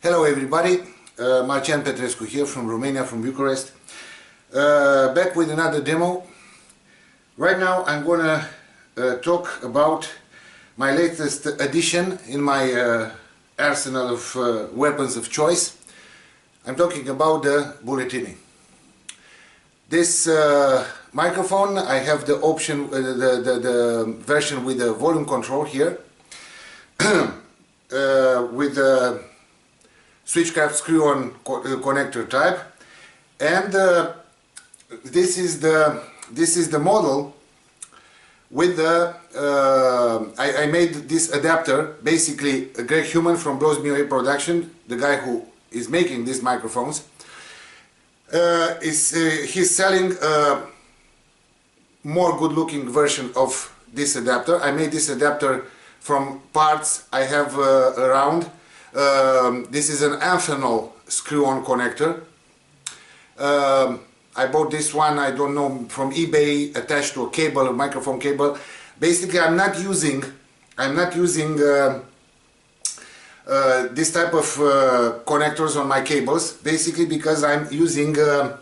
Hello everybody, Marcian Petrescu here from Romania, from Bucharest. Back with another demo. Right now I'm gonna talk about my latest addition in my arsenal of weapons of choice. I'm talking about the BULLETINI. This microphone, I have the option, the version with the volume control here, with the switchcraft screw-on connector type, and this is the model with the I made this adapter. Basically, GREG HEUMANN from BULLETINI production, the guy who is making these microphones, he's selling a more good-looking version of this adapter. I made this adapter from parts I have around. This is an amphenol screw-on connector. I bought this one, I don't know, from eBay, attached to a cable, a microphone cable. Basically, I'm not using this type of connectors on my cables, basically because I'm using a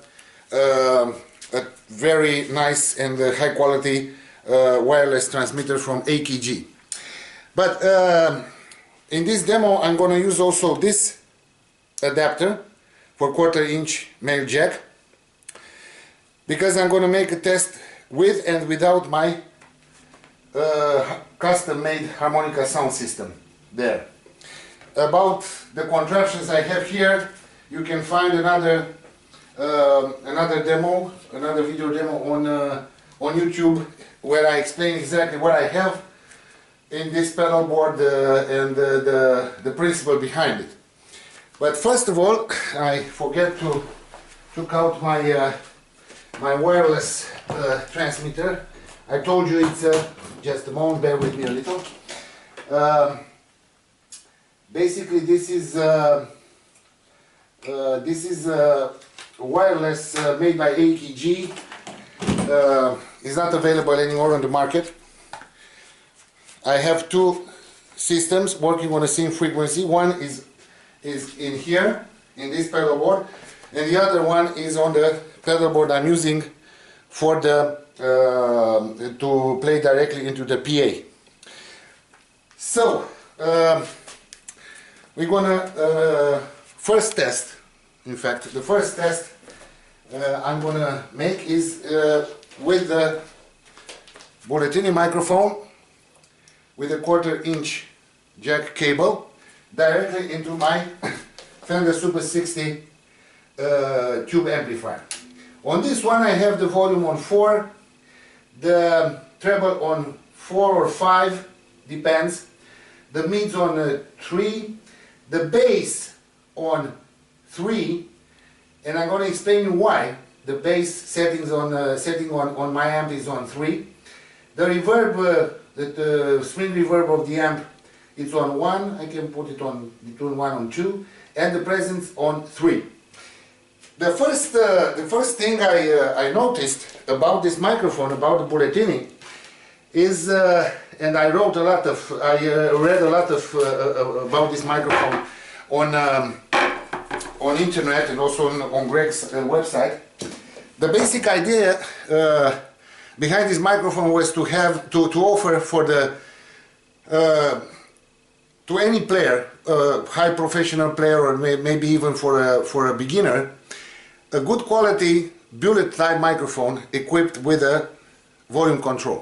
very nice and high quality wireless transmitter from AKG. But in this demo I'm going to use also this adapter for 1/4 inch male jack, because I'm going to make a test with and without my custom made harmonica sound system there. About the contraptions I have here, you can find another demo, another video demo on YouTube, where I explain exactly what I have in this pedal board and the principle behind it. But first of all, I forget to took out my my wireless transmitter. I told you it's just a moment, bear with me a little. Basically, this is wireless made by AKG. It's not available anymore on the market. I have two systems working on the same frequency. One is in here, in this pedal board, and the other one is on the pedal board I'm using for the to play directly into the PA. So we're gonna first test. In fact, the first test I'm gonna make is with the BULLETINI microphone with a 1/4 inch jack cable directly into my FENDER Super 60 tube amplifier. On this one I have the volume on 4, the treble on 4 or 5, depends, the mids on 3, the bass on 3, and I'm going to explain you why the bass settings on setting on my amp is on 3. The reverb, the spring reverb of the amp, it's on 1. I can put it on between 1 and 2, and the presence on 3. The first thing I noticed about this microphone, about the BULLETINI, is, and I read a lot of about this microphone on internet and also on Greg's website. The basic idea behind this microphone was to have to offer for the to any player, high professional player, or maybe even for a beginner, a good quality bullet type microphone equipped with a volume control.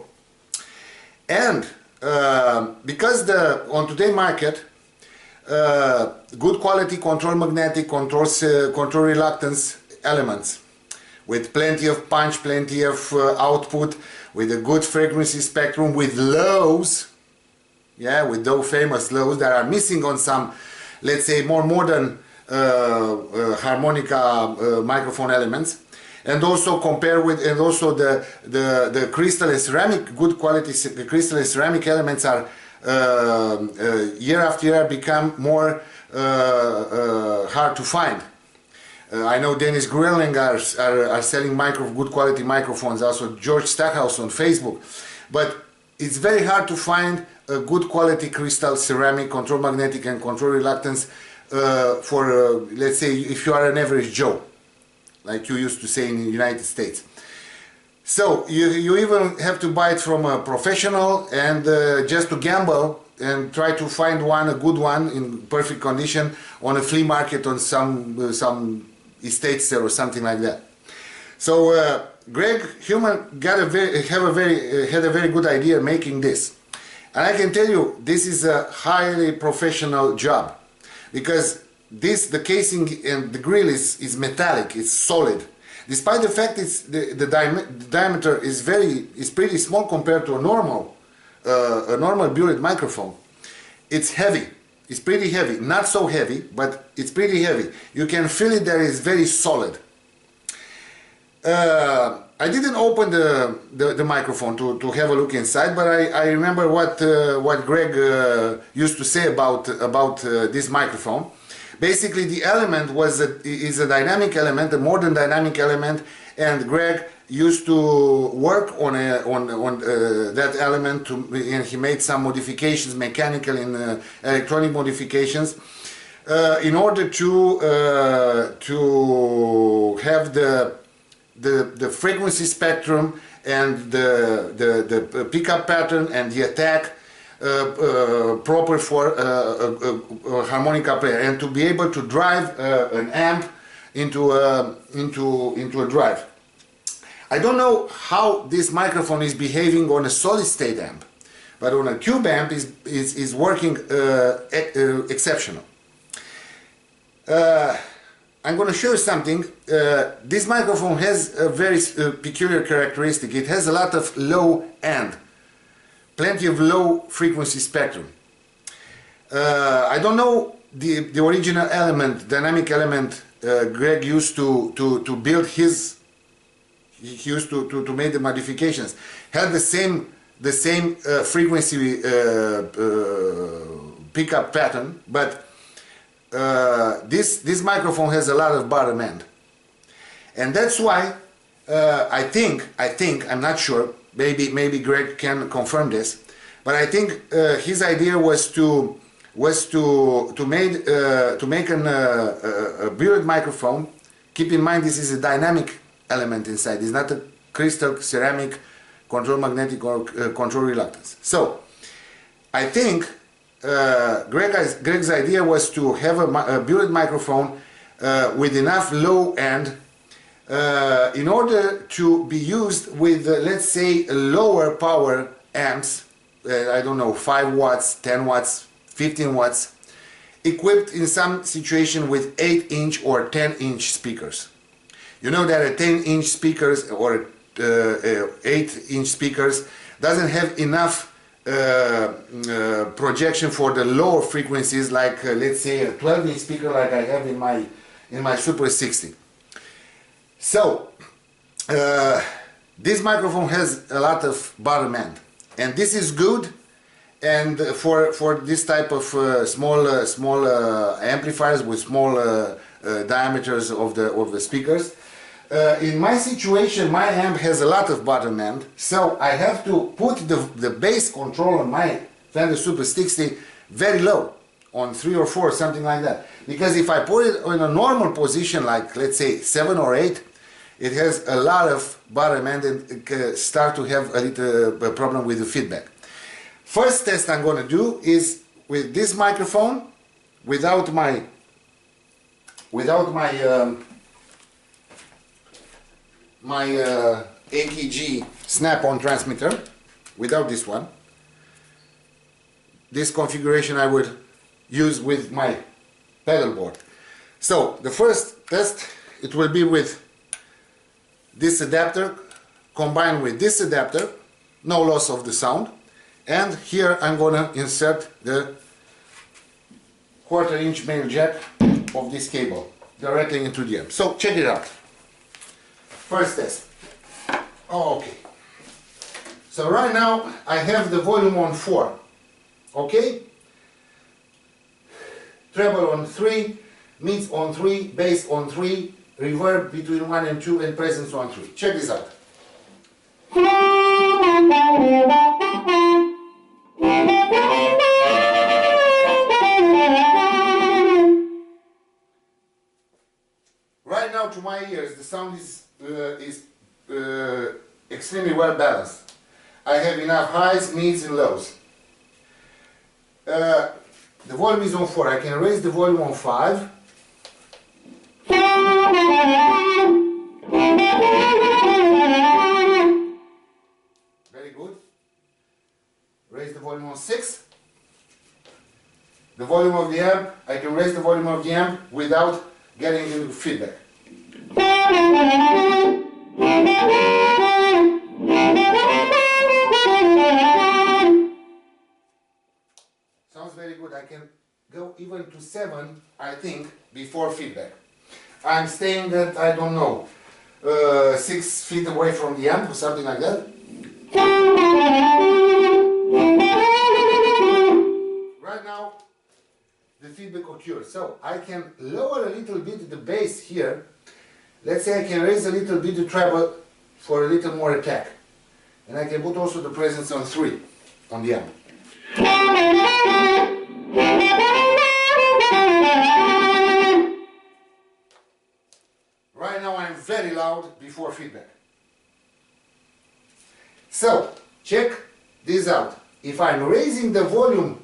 And because on today's market, good quality control magnetic controls, control reluctance elements with plenty of punch, plenty of output, with a good frequency spectrum, with lows, yeah, with those famous lows that are missing on some, let's say, more modern harmonica microphone elements, and also compare with, and also the crystal and ceramic, good quality crystal and ceramic elements are year after year become more hard to find. I know Dennis Grelling are selling good quality microphones, also George Stackhouse on Facebook, but it's very hard to find a good quality crystal, ceramic, control magnetic and control reluctance let's say, if you are an average Joe, like you used to say in the United States. So you even have to buy it from a professional, and just to gamble and try to find a good one in perfect condition on a flea market on some estate sale or something like that. So GREG HEUMANN had a very good idea making this, and I can tell you this is a highly professional job, because the casing and the grill is metallic, it's solid. Despite the fact the diameter is pretty small compared to a normal bullet microphone, it's heavy. It's pretty heavy. Not so heavy, but it's pretty heavy. You can feel it there is very solid. I didn't open the microphone to have a look inside, but I remember what GREG used to say about this microphone. Basically, the element is a dynamic element, a modern dynamic element, and GREG used to work on that element, and he made some modifications, mechanical and electronic modifications, in order to have the frequency spectrum and the pickup pattern and the attack proper for a harmonica player, and to be able to drive an amp into a drive. I don't know how this microphone is behaving on a solid state amp, but on a tube amp is working exceptional. I'm going to show you something. This microphone has a very peculiar characteristic. It has a lot of low end, plenty of low frequency spectrum. I don't know the original element, dynamic element GREG used to build his. He used to make the modifications. Had the same frequency pickup pattern, but this microphone has a lot of bottom end, and that's why I think I'm not sure. Maybe GREG can confirm this, but I think his idea was to make a bullet microphone. Keep in mind, this is a dynamic element inside. It's not a crystal, ceramic, control magnetic or control reluctance. So I think GREG's idea was to have a bullet microphone with enough low end in order to be used with, let's say, lower power amps, I don't know, 5 watts, 10 watts, 15 watts, equipped in some situation with 8-inch or 10-inch speakers. You know that a 10-inch speakers or 8-inch speakers doesn't have enough projection for the lower frequencies, like let's say a 12-inch speaker like I have in my Super 60. So this microphone has a lot of bottom end, and this is good. And for this type of small amplifiers with small diameters of the speakers. In my situation, my amp has a lot of bottom end, so I have to put the bass control on my Fender Super 60 very low, on 3 or 4, something like that. Because if I put it in a normal position, like let's say 7 or 8, it has a lot of bottom end and start to have a little problem with the feedback. First test I'm going to do is with this microphone, without my AKG snap-on transmitter, without this one. This configuration I would use with my pedal board. So the first test, it will be with this adapter combined with this adapter, no loss of the sound. And here I'm gonna insert the 1/4-inch male jack of this cable directly into the amp. So check it out. First test. Oh, okay. So right now I have the volume on 4. Okay? Treble on 3, mids on 3, bass on 3, reverb between 1 and 2, and presence on 3. Check this out. now to my ears the sound is extremely well balanced. I have enough highs, mids and lows. The volume is on 4. I can raise the volume on 5. Very good. Raise the volume on 6. The volume of the amp, I can raise the volume of the amp without getting into feedback. Sounds very good. I can go even to 7, I think, before feedback. I'm staying at, I don't know, 6 feet away from the amp or something like that. Right now, the feedback occurs. So I can lower a little bit the bass here. Let's say I can raise a little bit the treble for a little more attack. And I can put also the presence on 3 on the amp. Right now I'm very loud before feedback. So, check this out. If I'm raising the volume,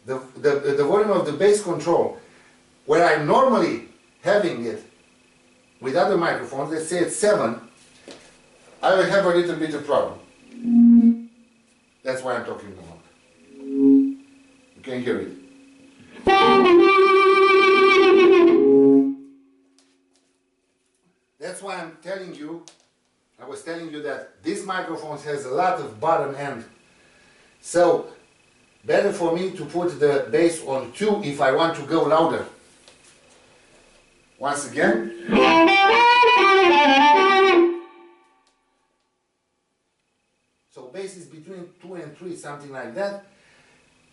the volume of the bass control, where I'm normally having it with other microphones, let's say it's 7, I will have a little bit of problem. That's why I'm talking about. You can hear it. That's why I'm telling you, I was telling you that this microphone has a lot of bottom end. So, better for me to put the bass on 2 if I want to go louder. Once again. So bass is between 2 and 3, something like that.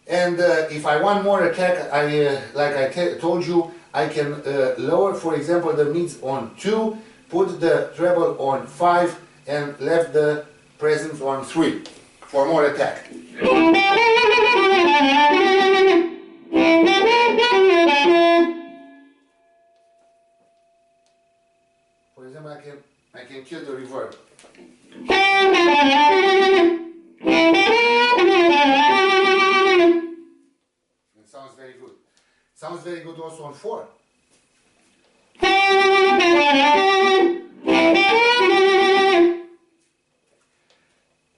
And if I want more attack, like I told you, I can lower, for example, the mids on 2, put the treble on 5, and left the presence on 3 for more attack. For example, I can kill the reverb. It sounds very good. Sounds very good also on 4.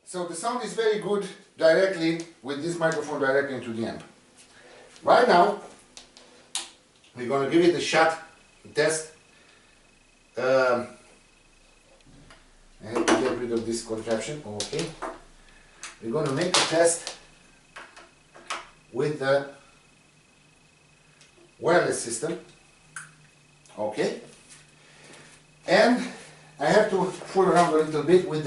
So the sound is very good directly with this microphone directly into the amp. Right now, we're going to give it a shot, a test. I have to get rid of this contraption. Okay. We're going to make a test with the wireless system. Okay. And I have to fool around a little bit with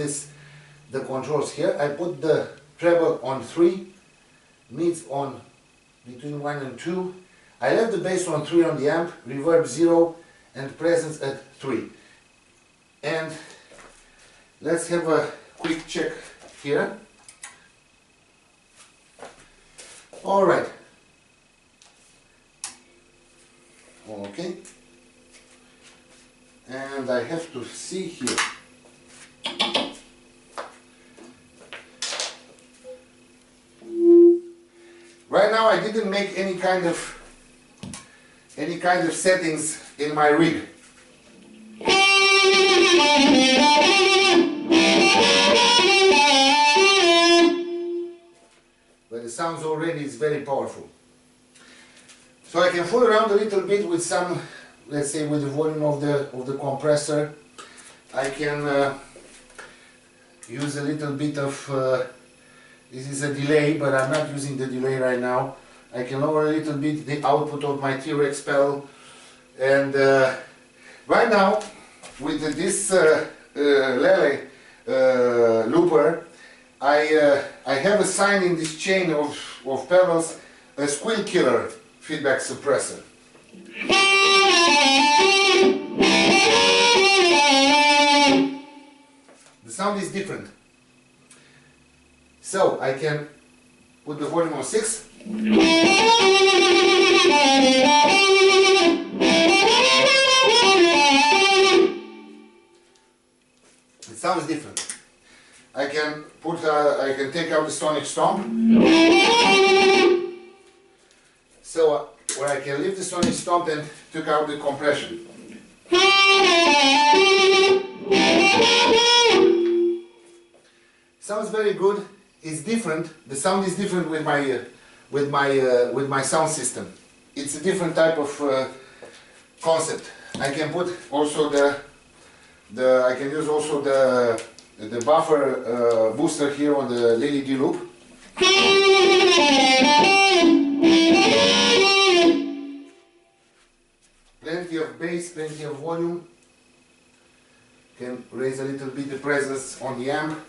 the controls here. I put the treble on 3, mids on between 1 and 2. I left the bass on 3 on the amp, reverb 0, and presence at 3. And let's have a quick check here. Alright. Okay. And I have to see here. Right now I didn't make any kind of settings in my rig. But the sounds already is very powerful. So I can fool around a little bit with some, let's say, with the volume of the compressor. I can use a little bit of this is a delay, but I'm not using the delay right now. I can lower a little bit the output of my T-Rex pedal. And right now, with this Lele looper, I have assigned in this chain of pedals a squeal killer feedback suppressor. The sound is different. So I can put the volume on 6. the sonic stomp. So where I can lift the sonic stomp and took out the compression. Sounds very good. It's different. The sound is different with my sound system. It's a different type of concept. I can put also I can use also the buffer booster here on the Lily D loop. Plenty of bass, plenty of volume. Can raise a little bit the presence on the amp.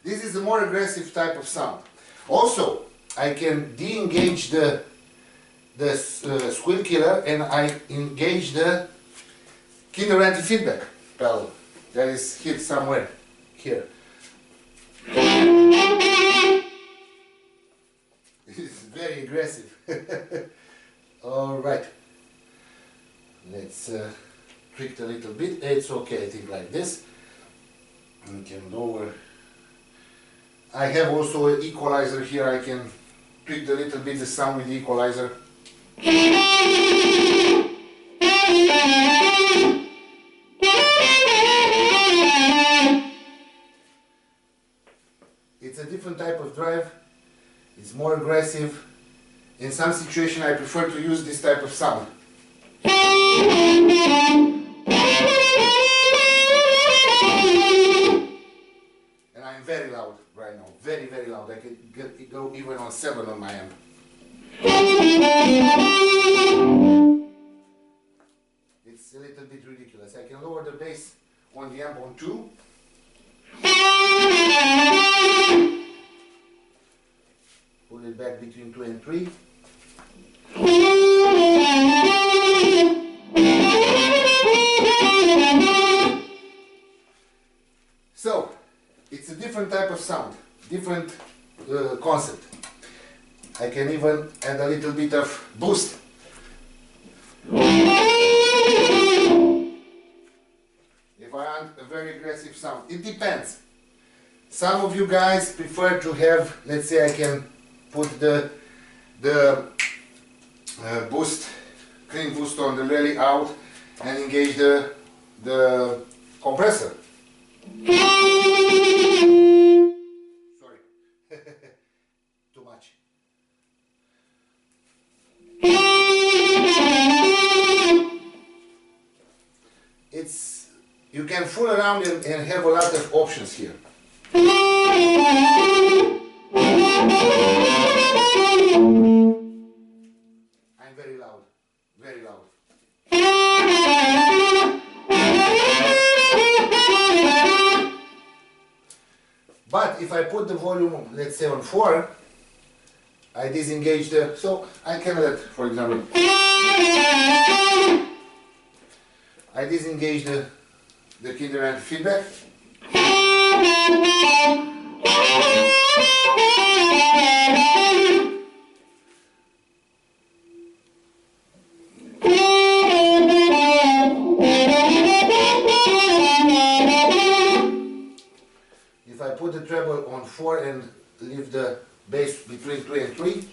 This is a more aggressive type of sound. Also, I can de-engage the squeal killer and I engage the Kinder anti-feedback pedal that is hit somewhere here. It's very aggressive. Alright, let's tweak it a little bit. It's okay, I think, like this. We can lower. I have also an equalizer here. I can tweak a little bit the sound with the equalizer. It's a different type of drive. It's more aggressive. In some situations I prefer to use this type of sound. And I'm very loud right now. Very, very loud. I can go even on 7 on my amp. It's a little bit ridiculous. I can lower the bass on the amp on 2. Pull it back between 2 and 3. So, it's a different type of sound, different concept. I can even add a little bit of boost. If I want a very aggressive sound, it depends. Some of you guys prefer to have, let's say I can put the boost, clean boost on the rally out and engage the compressor. Sorry, too much. You can fool around and have a lot of options here. I'm very loud, very loud. But if I put the volume, let's say on 4, I disengage the, so I can let, for example, I disengage the Kinder anti-feedback. If I put the treble on 4 and leave the bass between 2 and 3,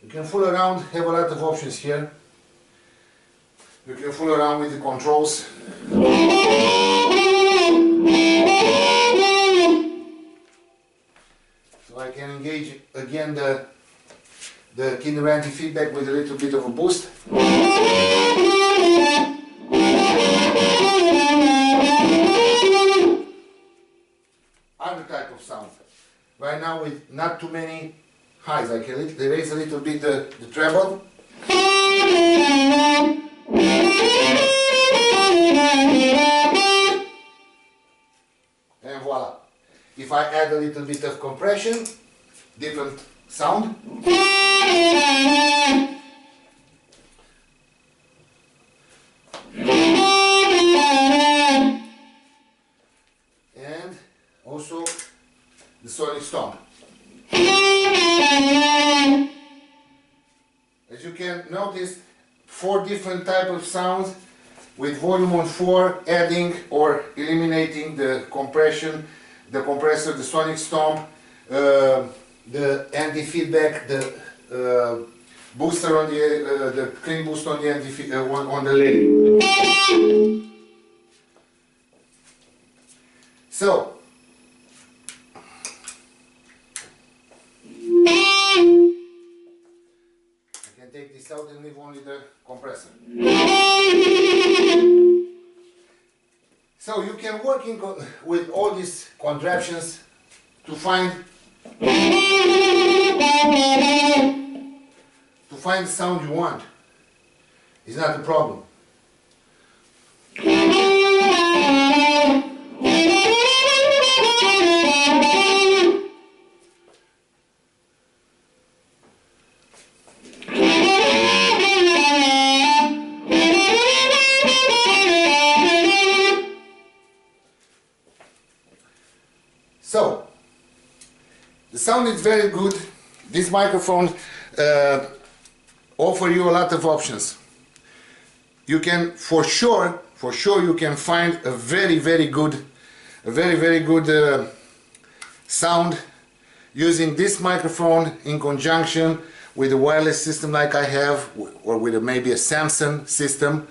you can fool around, have a lot of options here. You can fool around with the controls. So I can engage again the Kinder anti-feedback with a little bit of a boost. Other type of sound. Right now with not too many highs, I can raise a little bit the treble. And voila. If I add a little bit of compression, different sound. And also the sonic stomp. As you 4 different types of sounds with volume on 4, adding or eliminating the compression, the compressor, the sonic stomp, the anti-feedback, the booster on the clean boost on the on the lid. So I can take this out and leave only the compressor. So you can work with all these contraptions to find the sound you want. It's not a problem. So, the sound is very good. This microphone offer you a lot of options. You can, for sure you can find a very good sound using this microphone in conjunction with a wireless system like I have, or with maybe a Samsung system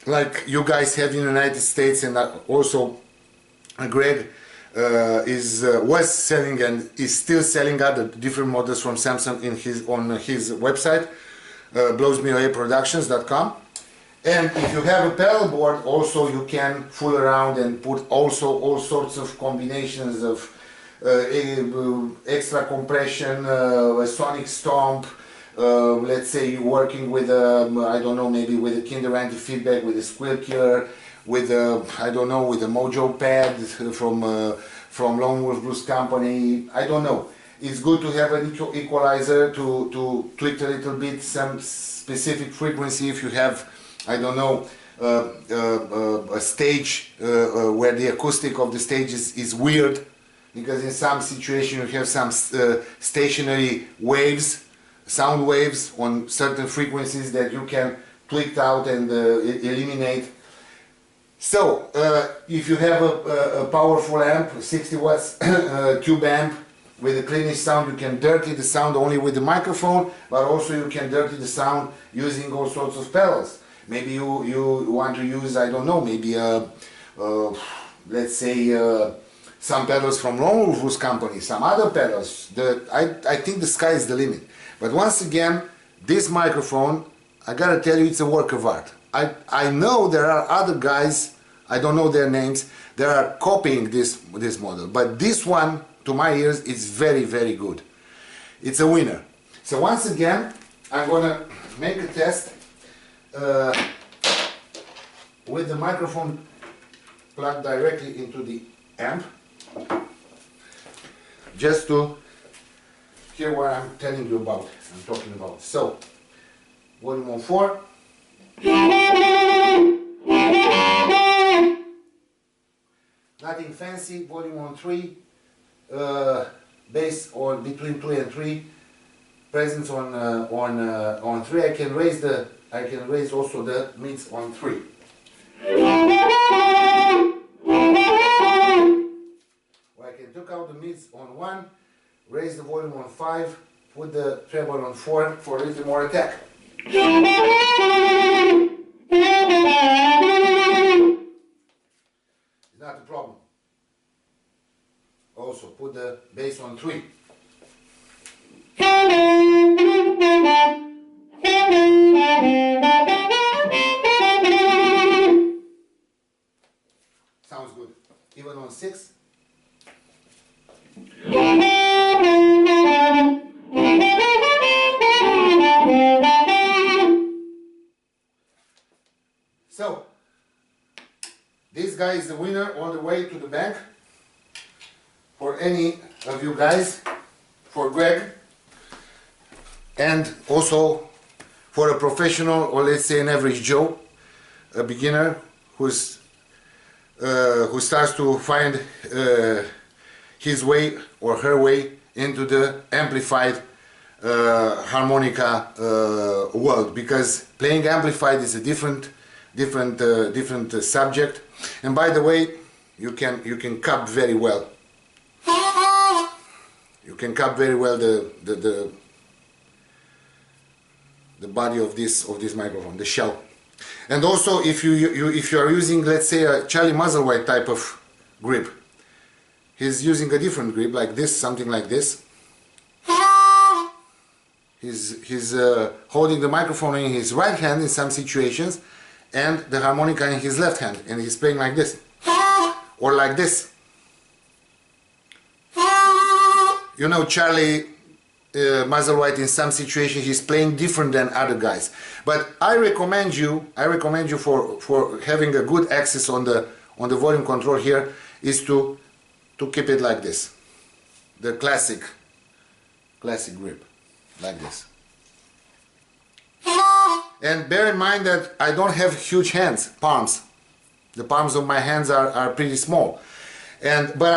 like you guys have in the United States, and also GREG was selling and is still selling other different models from Samsung on his website, blowsmeawayproductions.com. And if you have a pedal board, also you can fool around and put also all sorts of combinations of extra compression, a sonic stomp. Let's say you're working with I don't know, maybe with a Kinder anti-feedback, with a squeal killer, with I don't know, with a Mojo pad from Lone Wolf Blues Company. I don't know. It's good to have an equalizer to tweak a little bit some specific frequency if you have, I don't know, a stage where the acoustic of the stage is weird, because in some situation you have some stationary waves, sound waves on certain frequencies that you can tweak out and eliminate. So, if you have a powerful amp, 60 watts tube amp with a cleanish sound, you can dirty the sound only with the microphone, but also you can dirty the sound using all sorts of pedals. Maybe you want to use, I don't know, maybe let's say some pedals from Lone Wolf Blues Company, some other pedals. I think the sky is the limit. But once again, this microphone, I gotta tell you, it's a work of art. I know there are other guys, I don't know their names, they are copying this model, but this one, to my ears, is very good. It's a winner. So once again, I'm gonna make a test with the microphone plugged directly into the amp, just to hear what I'm telling you about, I'm talking about. So, volume on 4. Nothing fancy. Volume on 3. Bass or between 2 and 3. Presence on 3. I can raise also the mids on 3. Or I can take out the mids on 1, raise the volume on 5, put the treble on 4 for a little more attack. It's not a problem. Also put the bass on 3. Sounds good. Even on 6. So, this guy is the winner all the way to the bank. For any of you guys, for GREG, and also for a professional, or let's say an average Joe, a beginner who starts to find his way or her way into the amplified harmonica world, because playing amplified is a different subject. And by the way, you can cup very well. You can cup very well the body of this microphone, the shell. And also, if you are using, let's say, a Charlie Musselwhite type of grip, he's using a different grip, like this, something like this. He's holding the microphone in his right hand in some situations, and the harmonica in his left hand, and he's playing like this, or like this. You know, Charlie Musselwhite, in some situations he's playing different than other guys. But I recommend you for having a good access on the volume control here, is to keep it like this, the classic grip, like this. And bear in mind that I don't have huge hands, palms. The palms of my hands are pretty small, but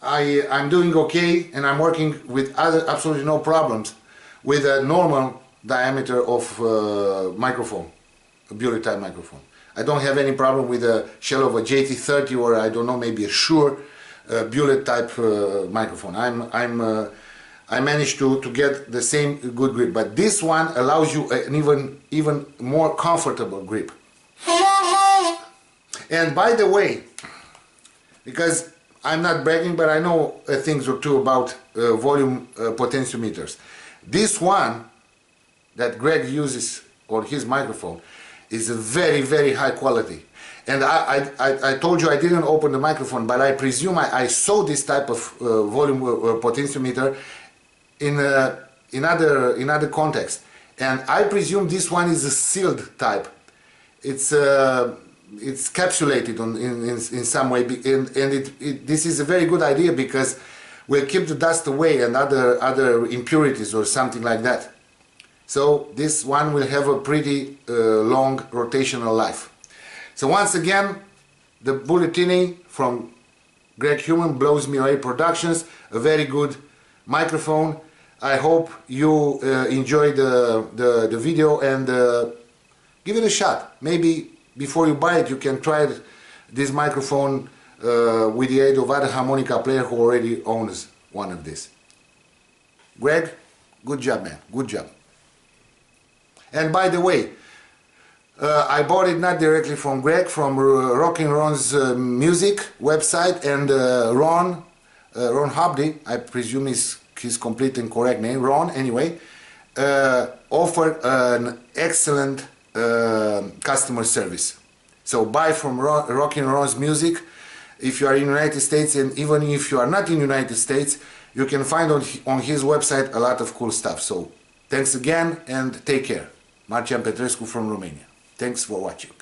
I'm doing okay, and I'm working with absolutely no problems with a normal diameter of microphone, a bullet type microphone. I don't have any problem with a shell of a JT30, or I don't know, maybe a Shure bullet type microphone. I managed to get the same good grip, but this one allows you an even more comfortable grip. And by the way, because I'm not bragging, but I know a thing or two about volume potentiometers. This one that Greg uses on his microphone is a very high quality. And I told you I didn't open the microphone, but I presume I saw this type of volume potentiometer in other context, and I presume this one is a sealed type. It's capsulated in some way, and this is a very good idea, because we'll keep the dust away and other impurities or something like that. So this one will have a pretty long rotational life. So once again, the Bulletini from GREG HEUMANN, Blows Me Away Productions, a very good microphone. I hope you enjoyed the video, and give it a shot. Maybe before you buy it, you can try this microphone with the aid of other harmonica player who already owns one of these. Greg, good job, man, good job. And by the way, I bought it not directly from Greg, from Rockin' Ron's music website, and Ron Hobdy, I presume is his complete and correct name, Ron, anyway, offered an excellent customer service. So buy from Rockin' Ron's music if you are in the United States, and even if you are not in the United States, you can find on his website a lot of cool stuff. So thanks again, and take care. Marcian Petrescu from Romania. Thanks for watching.